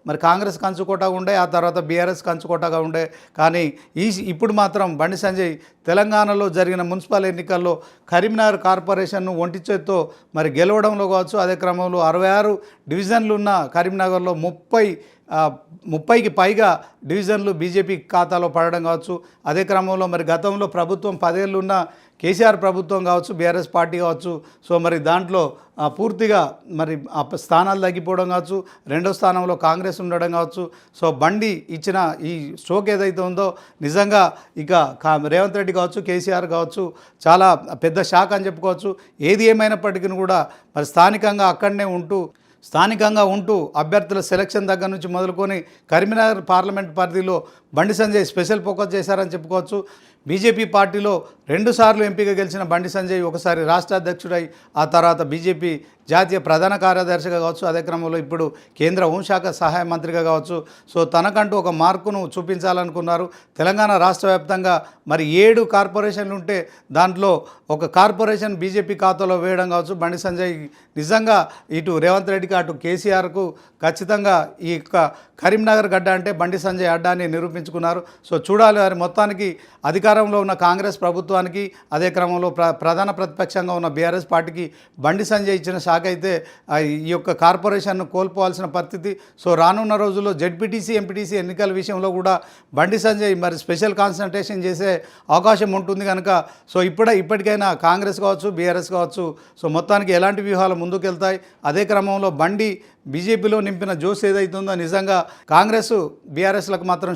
మరి కాంగ్రెస్ కంచుకోటగా ఉండే, ఆ తర్వాత బీఆర్ఎస్ కంచుకోటగా ఉండే. కానీ ఇప్పుడు మాత్రం బండి సంజయ్ తెలంగాణలో జరిగిన మున్సిపల్ ఎన్నికల్లో కరీంనగర్ కార్పొరేషన్ను ఒంటి చేత్తో మరి గెలవడంలో కావచ్చు. అదే క్రమంలో 66 డివిజన్లు ఉన్న కరీంనగర్లో 30కి పైగా డివిజన్లు బీజేపీ ఖాతాలో పడడం కావచ్చు. అదే క్రమంలో మరి గతంలో ప్రభుత్వం 10 ఏళ్ళు ఉన్న కేసీఆర్ ప్రభుత్వం కావచ్చు, బీఆర్ఎస్ పార్టీ కావచ్చు. సో మరి దాంట్లో పూర్తిగా మరి స్థానాలు తగ్గిపోవడం కావచ్చు, రెండో స్థానంలో కాంగ్రెస్ ఉండడం కావచ్చు. సో బండి ఇచ్చిన ఈ స్ట్రోక్ ఏదైతే ఉందో నిజంగా ఇక రేవంత్ రెడ్డి కావచ్చు, కేసీఆర్ కావచ్చు చాలా పెద్ద షాక్ అని చెప్పుకోవచ్చు. ఏది ఏమైనప్పటికీ కూడా మరి స్థానికంగా ఉంటూ అభ్యర్థుల సెలక్షన్ దగ్గర నుంచి మొదలుకొని కరీంనగర్ పార్లమెంట్ పరిధిలో బండి సంజయ్ స్పెషల్ ఫోకస్ చేశారని చెప్పుకోవచ్చు. బీజేపీ పార్టీలో 2 సార్లు ఎంపీగా గెలిచిన బండి సంజయ్ ఒకసారి రాష్ట్ర అధ్యక్షుడై ఆ తర్వాత బీజేపీ జాతీయ ప్రధాన కార్యదర్శిగా కావచ్చు, అదే క్రమంలో ఇప్పుడు కేంద్ర హోంశాఖ సహాయ మంత్రిగా కావచ్చు. సో తనకంటూ ఒక మార్కును చూపించాలనుకున్నారు. తెలంగాణ రాష్ట్ర వ్యాప్తంగా మరి 7 కార్పొరేషన్లు ఉంటే దాంట్లో ఒక కార్పొరేషన్ బీజేపీ ఖాతాలో వేయడం కావచ్చు. బండి సంజయ్ నిజంగా ఇటు రేవంత్ రెడ్డికి అటు కేసీఆర్కు ఖచ్చితంగా ఈ కరీంనగర్ గడ్డ అంటే బండి సంజయ్ అడ్డా అని నిరూపించుకున్నారు. సో చూడాలి మరి మొత్తానికి అధికారంలో ఉన్న కాంగ్రెస్ ప్రభుత్వానికి, అదే క్రమంలో ప్రధాన ప్రతిపక్షంగా ఉన్న బీఆర్ఎస్ పార్టీకి బండి సంజయ్ ఇచ్చిన షాక్ అయితే ఈ యొక్క కార్పొరేషన్ను కోల్పోవాల్సిన పరిస్థితి. సో రానున్న రోజుల్లో జెడ్పీటీసీ, ఎంపీటీసీ ఎన్నికల విషయంలో కూడా బండి సంజయ్ మరి స్పెషల్ కాన్సన్ట్రేషన్ చేసే అవకాశం ఉంటుంది కనుక సో ఇప్పటికైనా కాంగ్రెస్ కావచ్చు, బీఆర్ఎస్ కావచ్చు సో మొత్తానికి ఎలాంటి వ్యూహాలు ముందుకెళ్తాయి. అదే క్రమంలో బండి బీజేపీలో నింపిన జోష్ ఏదైతుందో నిజంగా కాంగ్రెస్, బీఆర్ఎస్లకు మాత్రం